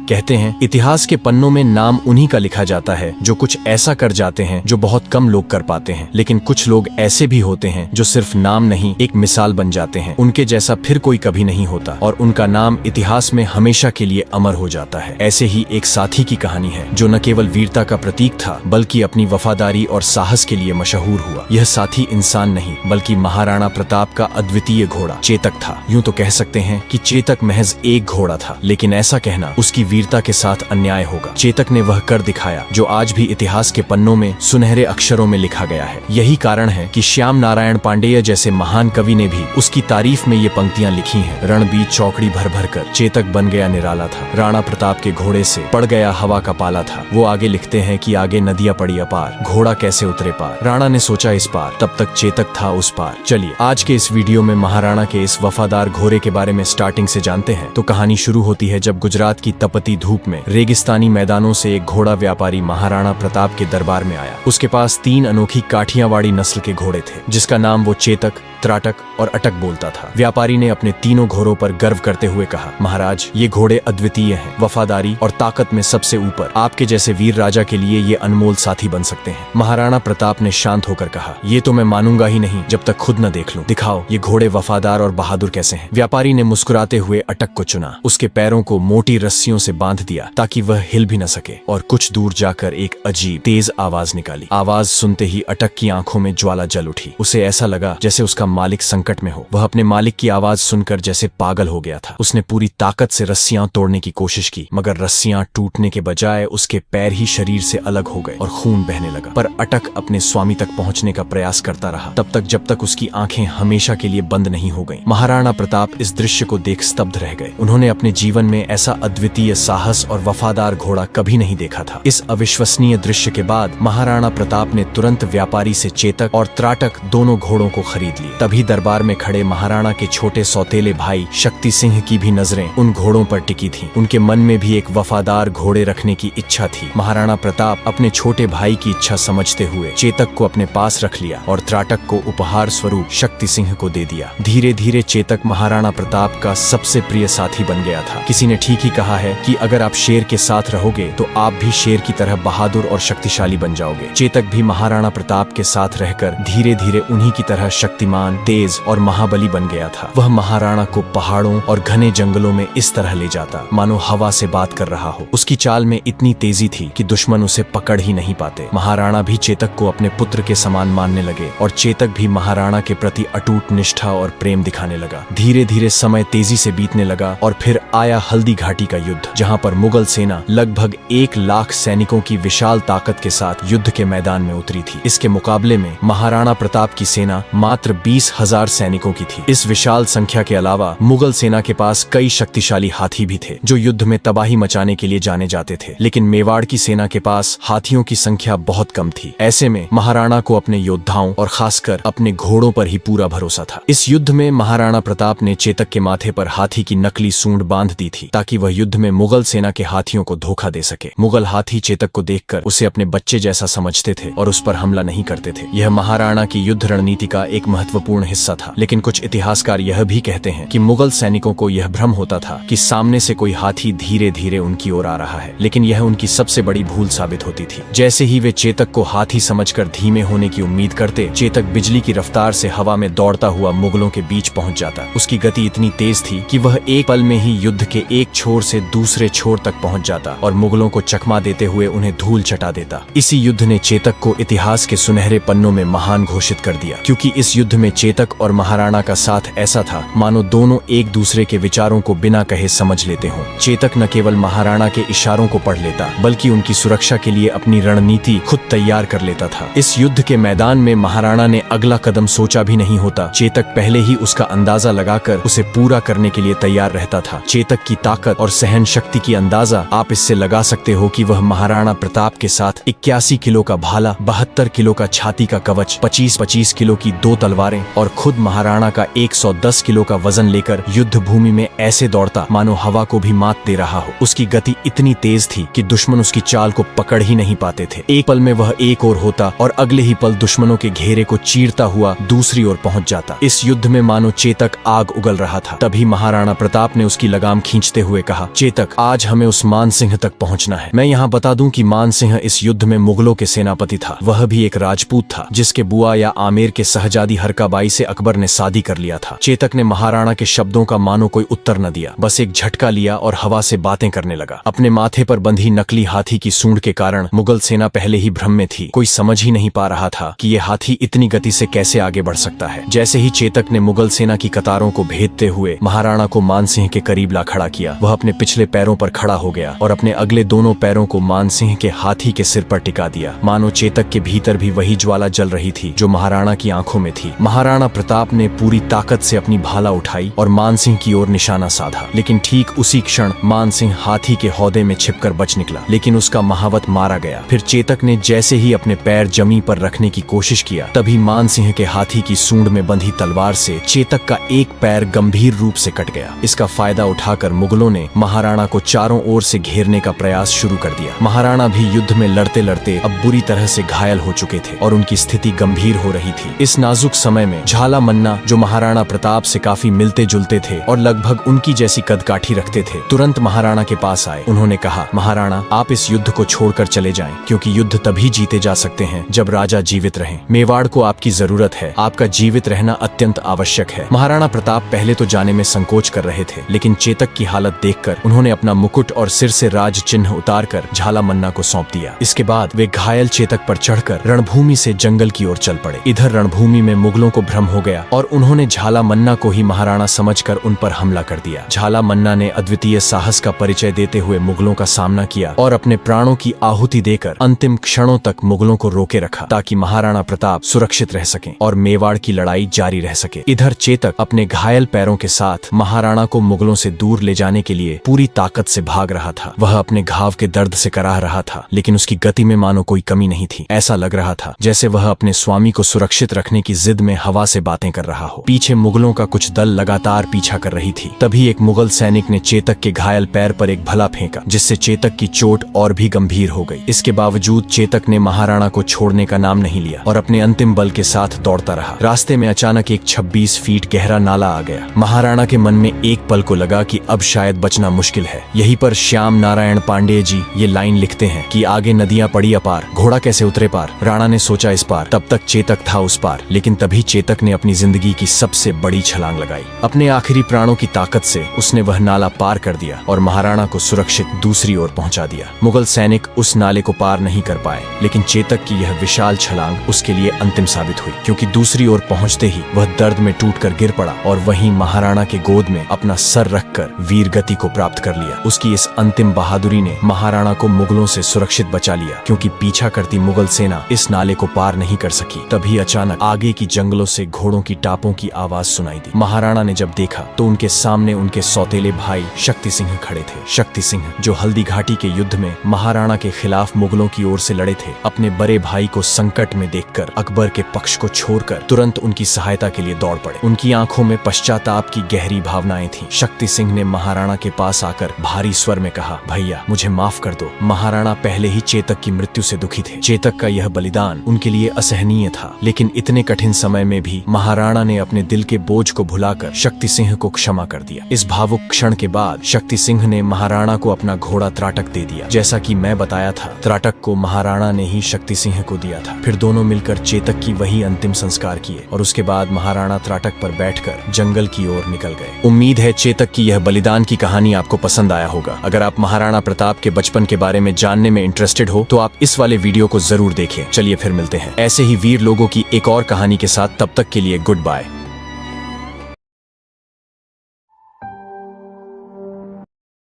कहते हैं इतिहास के पन्नों में नाम उन्हीं का लिखा जाता है जो कुछ ऐसा कर जाते हैं जो बहुत कम लोग कर पाते हैं, लेकिन कुछ लोग ऐसे भी होते हैं जो सिर्फ नाम नहीं एक मिसाल बन जाते हैं। उनके जैसा फिर कोई कभी नहीं होता और उनका नाम इतिहास में हमेशा के लिए अमर हो जाता है। ऐसे ही एक साथी की कहानी है जो न केवल वीरता का प्रतीक था बल्कि अपनी वफादारी और साहस के लिए मशहूर हुआ। यह साथी इंसान नहीं बल्कि महाराणा प्रताप का अद्वितीय घोड़ा चेतक था। यूं तो कह सकते हैं कि चेतक महज एक घोड़ा था, लेकिन ऐसा कहना उसकी वीरता के साथ अन्याय होगा। चेतक ने वह कर दिखाया जो आज भी इतिहास के पन्नों में सुनहरे अक्षरों में लिखा गया है। यही कारण है कि श्याम नारायण पांडेय जैसे महान कवि ने भी उसकी तारीफ में ये पंक्तियां लिखी हैं। रण बीच चौकड़ी भर भर कर चेतक बन गया निराला था, राणा प्रताप के घोड़े से पड़ गया हवा का पाला था। वो आगे लिखते हैं कि आगे नदियां पड़ी अपार, घोड़ा कैसे उतरे पार, राणा ने सोचा इस पार, तब तक चेतक था उस पार। चलिए आज के इस वीडियो में महाराणा के इस वफादार घोड़े के बारे में स्टार्टिंग से जानते हैं। तो कहानी शुरू होती है जब गुजरात की तपती धूप में रेगिस्तानी मैदानों से एक घोड़ा व्यापारी महाराणा प्रताप के दरबार में आया। उसके पास 3 अनोखी काठियावाड़ी नस्ल के घोड़े थे जिसका नाम वो चेतक, त्राटक और अटक बोलता था। व्यापारी ने अपने तीनों घोड़ों पर गर्व करते हुए कहा, महाराज ये घोड़े अद्वितीय हैं, वफादारी और ताकत में सबसे ऊपर। आपके जैसे वीर राजा के लिए ये अनमोल साथी बन सकते हैं। महाराणा प्रताप ने शांत होकर कहा, ये तो मैं मानूंगा ही नहीं जब तक खुद न देख लूं। दिखाओ ये घोड़े वफादार और बहादुर कैसे हैं। व्यापारी ने मुस्कुराते हुए अटक को चुना। उसके पैरों को मोटी रस्सियों से बांध दिया ताकि वह हिल भी न सके और कुछ दूर जाकर एक अजीब तेज आवाज निकाली। आवाज सुनते ही अटक की आंखों में ज्वाला जल उठी। उसे ऐसा लगा जैसे उसका मालिक संकट में हो। वह अपने मालिक की आवाज सुनकर जैसे पागल हो गया था। उसने पूरी ताकत से रस्सियां तोड़ने की कोशिश की, मगर रस्सियां टूटने के बजाय उसके पैर ही शरीर से अलग हो गए और खून बहने लगा। पर अटक अपने स्वामी तक पहुंचने का प्रयास करता रहा, तब तक जब तक उसकी आंखें हमेशा के लिए बंद नहीं हो गईं। महाराणा प्रताप इस दृश्य को देख स्तब्ध रह गए। उन्होंने अपने जीवन में ऐसा अद्वितीय साहस और वफादार घोड़ा कभी नहीं देखा था। इस अविश्वसनीय दृश्य के बाद महाराणा प्रताप ने तुरंत व्यापारी से चेतक और त्राटक दोनों घोड़ों को खरीद लिए। तभी दरबार में खड़े महाराणा के छोटे सौतेले भाई शक्ति सिंह की भी नजरें उन घोड़ों पर टिकी थीं। उनके मन में भी एक वफादार घोड़े रखने की इच्छा थी। महाराणा प्रताप अपने छोटे भाई की इच्छा समझते हुए चेतक को अपने पास रख लिया और त्राटक को उपहार स्वरूप शक्ति सिंह को दे दिया। धीरे धीरे चेतक महाराणा प्रताप का सबसे प्रिय साथी बन गया था। किसी ने ठीक ही कहा है कि अगर आप शेर के साथ रहोगे तो आप भी शेर की तरह बहादुर और शक्तिशाली बन जाओगे। चेतक भी महाराणा प्रताप के साथ रहकर धीरे धीरे उन्हीं की तरह शक्तिमान, तेज और महाबली बन गया था। वह महाराणा को पहाड़ों और घने जंगलों में इस तरह ले जाता मानो हवा से बात कर रहा हो। उसकी चाल में इतनी तेजी थी कि दुश्मन उसे पकड़ ही नहीं पाते। महाराणा भी चेतक को अपने पुत्र के समान मानने लगे और चेतक भी महाराणा के प्रति अटूट निष्ठा और प्रेम दिखाने लगा। धीरे धीरे समय तेजी से बीतने लगा और फिर आया हल्दी घाटी का युद्ध, जहां पर मुगल सेना लगभग 1 लाख सैनिकों की विशाल ताकत के साथ युद्ध के मैदान में उतरी थी। इसके मुकाबले में महाराणा प्रताप की सेना मात्र 20,000 सैनिकों की थी। इस विशाल संख्या के अलावा मुगल सेना के पास कई शक्तिशाली हाथी भी थे जो युद्ध में तबाही मचाने के लिए जाने जाते थे, लेकिन मेवाड़ की सेना के पास हाथियों की संख्या बहुत कम थी। ऐसे में महाराणा को अपने योद्धाओं और खासकर अपने घोड़ों पर ही पूरा भरोसा था। इस युद्ध में महाराणा प्रताप ने चेतक के माथे पर हाथी की नकली सूंड बांध दी थी ताकि वह युद्ध में मुगल सेना के हाथियों को धोखा दे सके। मुगल हाथी चेतक को देखकर उसे अपने बच्चे जैसा समझते थे और उस पर हमला नहीं करते थे। यह महाराणा की युद्ध रणनीति का एक महत्वपूर्ण हिस्सा था। लेकिन कुछ इतिहासकार यह भी कहते हैं कि मुगल सैनिकों को यह भ्रम होता था कि सामने से कोई हाथी धीरे धीरे उनकी ओर आ रहा है, लेकिन यह उनकी सबसे बड़ी भूल साबित होती थी। जैसे ही वे चेतक को हाथी समझकर धीमे होने की उम्मीद करते, चेतक बिजली की रफ्तार से हवा में दौड़ता हुआ मुगलों के बीच पहुंच जाता। उसकी गति इतनी तेज थी कि वह एक पल में ही युद्ध के एक छोर से दूसरे छोर तक पहुंच जाता और मुगलों को चकमा देते हुए उन्हें धूल चटा देता। इसी युद्ध ने चेतक को इतिहास के सुनहरे पन्नों में महान घोषित कर दिया, क्योंकि इस युद्ध में चेतक और महाराणा का साथ ऐसा था मानो दोनों एक दूसरे के विचारों को बिना कहे समझ लेते हों। चेतक न केवल महाराणा के इशारों को पढ़ लेता बल्कि उनकी सुरक्षा के लिए अपनी रणनीति खुद तैयार कर लेता था। इस युद्ध के मैदान में महाराणा ने अगला कदम सोचा भी नहीं होता, चेतक पहले ही उसका अंदाजा लगाकर उसे पूरा करने के लिए तैयार रहता था। चेतक की ताकत और सहन शक्ति की अंदाजा आप इससे लगा सकते हो कि वह महाराणा प्रताप के साथ 81 किलो का भाला, 72 किलो का छाती का कवच, 25-25 किलो की 2 तलवारें और खुद महाराणा का 110 किलो का वजन लेकर युद्ध भूमि में ऐसे दौड़ता मानो हवा को भी मात दे रहा हो। उसकी गति इतनी तेज थी कि दुश्मन उसकी चाल को पकड़ ही नहीं पाते थे। एक पल में वह एक ओर होता और अगले ही पल दुश्मनों के घेरे को चीरता हुआ दूसरी ओर पहुंच जाता। इस युद्ध में मानो चेतक आग उगल रहा था। तभी महाराणा प्रताप ने उसकी लगाम खींचते हुए कहा, चेतक आज हमें उस मान सिंह तक पहुंचना है। मैं यहाँ बता दूं कि मान सिंह इस युद्ध में मुगलों के सेनापति था। वह भी एक राजपूत था जिसके बुआ या आमेर के सहजादी हरकाबाई से अकबर ने शादी कर लिया था। चेतक ने महाराणा के शब्दों का मानो कोई उत्तर न दिया, बस एक झटका लिया और हवा से बातें करने लगा। अपने माथे पर बंधी नकली हाथी की सूंड के कारण मुगल सेना पहले ही भ्रम में थी। कोई समझ ही नहीं पा रहा था कि ये हाथी इतनी गति से कैसे आगे बढ़ सकता है। जैसे ही चेतक ने मुगल सेना की कतारों को भेदते हुए महाराणा को मान सिंह के करीब ला खड़ा किया, वह अपने पिछले पैरों पर खड़ा हो गया और अपने अगले दोनों पैरों को मान सिंह के हाथी के सिर पर टिका दिया। मानो चेतक के भीतर भी वही ज्वाला जल रही थी जो महाराणा की आंखों में थी। महाराणा प्रताप ने पूरी ताकत से अपनी भाला उठाई और मान सिंह की ओर निशाना साधा, लेकिन ठीक उसी क्षण मान सिंह हाथी के हौदे में छिपकर बच निकला, लेकिन उसका महावत मारा गया। फिर चेतक ने जैसे ही अपने पैर जमीन पर रखने की कोशिश किया, तभी मान सिंह के हाथी की सूंड में बंधी तलवार से चेतक का एक पैर गंभीर रूप से कट गया। इसका फायदा उठाकर मुगलों ने महाराणा को चारों ओर से घेरने का प्रयास शुरू कर दिया। महाराणा भी युद्ध में लड़ते लड़ते अब बुरी तरह से घायल हो चुके थे और उनकी स्थिति गंभीर हो रही थी। इस नाजुक समय में झाला मन्ना, जो महाराणा प्रताप से काफी मिलते जुलते थे और लगभग उनकी जैसी कदकाठी रखते थे, तुरंत महाराणा के पास आए। उन्होंने कहा, महाराणा, आप इस युद्ध को छोड़कर चले जाएं, क्योंकि युद्ध तभी जीते जा सकते हैं जब राजा जीवित रहें। मेवाड़ को आपकी जरूरत है, आपका जीवित रहना अत्यंत आवश्यक है। महाराणा प्रताप पहले तो जाने में संकोच कर रहे थे, लेकिन चेतक की हालत देखकर उन्होंने अपना मुकुट और सिर से राज चिन्ह उतारकर झाला मन्ना को सौंप दिया। इसके बाद वे घायल चेतक पर चढ़कर रणभूमि से जंगल की ओर चल पड़े। इधर रणभूमि में मुगलों को भ्रम हो गया और उन्होंने झाला मन्ना को ही महाराणा समझकर उन पर हमला कर दिया। झाला मन्ना ने अद्वितीय साहस का परिचय देते हुए मुगलों का सामना किया और अपने प्राणों की आहुति देकर अंतिम क्षणों तक मुगलों को रोके रखा, ताकि महाराणा प्रताप सुरक्षित रह सकें और मेवाड़ की लड़ाई जारी रह सके। इधर चेतक अपने घायल पैरों के साथ महाराणा को मुगलों से दूर ले जाने के लिए पूरी ताकत से भाग रहा था। वह अपने घाव के दर्द से कराह रहा था, लेकिन उसकी गति में मानो कोई कमी नहीं थी। ऐसा लग रहा था जैसे वह अपने स्वामी को सुरक्षित रखने की जिद में हवा से बातें कर रहा हो। पीछे मुगलों का कुछ दल लगातार पीछा कर रही थी। तभी एक मुगल सैनिक ने चेतक के घायल पैर पर एक भला फेंका, जिससे चेतक की चोट और भी गंभीर हो गई। इसके बावजूद चेतक ने महाराणा को छोड़ने का नाम नहीं लिया और अपने अंतिम बल के साथ दौड़ता रहा। रास्ते में अचानक एक 26 फीट गहरा नाला आ गया। महाराणा के मन में एक पल को लगा कि अब शायद बचना मुश्किल है। यहीं पर श्याम नारायण पांडेय जी ये लाइन लिखते हैं कि आगे नदियां पड़ी अपार, घोड़ा कैसे उतरे पार। राणा ने सोचा इस पार, तब तक चेतक था उस पार, लेकिन तभी चेतक ने अपनी जिंदगी की सबसे बड़ी छलांग लगाई। अपने आखिरी प्राणों की ताकत से उसने वह नाला पार कर दिया और महाराणा को सुरक्षित दूसरी ओर पहुंचा दिया। मुगल सैनिक उस नाले को पार नहीं कर पाए, लेकिन चेतक की यह विशाल छलांग उसके लिए अंतिम साबित हुई, क्योंकि दूसरी ओर पहुंचते ही वह दर्द में टूटकर गिर पड़ा और वहीं महाराणा के गोद में अपना सर रखकर वीर गति को प्राप्त कर लिया। उसकी इस अंतिम बहादुरी ने महाराणा को मुगलों से सुरक्षित बचा लिया, क्योंकि पीछा करती मुगल सेना इस नाले को पार नहीं कर सकी। तभी अचानक आगे की जंगलों से घोड़ों की टापों की आवाज सुनाई दी। महाराणा ने जब देखा तो उनके सामने उनके सौतेले भाई शक्ति सिंह खड़े थे। शक्ति सिंह, जो हल्दी घाटी के युद्ध में महाराणा के खिलाफ मुगलों की ओर से लड़े थे, अपने बड़े भाई को संकट में देखकर अकबर के पक्ष को छोड़कर तुरंत उनकी सहायता के लिए दौड़ पड़े। उनकी आंखों में पश्चाताप की गहरी भावनाएं थीं। शक्ति सिंह ने महाराणा के पास आकर भारी स्वर में कहा, भैया मुझे माफ कर दो। महाराणा पहले ही चेतक की मृत्यु से दुखी थे। चेतक का यह बलिदान उनके लिए असहनीय था, लेकिन इतने कठिन समय में भी महाराणा ने अपने दिल के बोझ को भुलाकर शक्ति सिंह को क्षमा कर दिया। इस भावुक क्षण के बाद शक्ति सिंह ने महाराणा को अपना घोड़ा त्राटक दे दिया। जैसा कि मैं बताया था, त्राटक को महाराणा ने ही शक्ति सिंह को दिया था। फिर दोनों मिलकर चेतक की वही अंतिम संस्कार किए और उसके बाद महाराणा त्राटक पर बैठकर जंगल की ओर निकल गए। उम्मीद है चेतक की यह बलिदान की कहानी आपको पसंद आया होगा। अगर आप महाराणा प्रताप के बचपन के बारे में जानने में इंटरेस्टेड हो तो आप इस वाले वीडियो को जरूर देखें। चलिए फिर मिलते हैं ऐसे ही वीर लोगों की एक और कहानी के साथ। तब तक के लिए गुड बाय।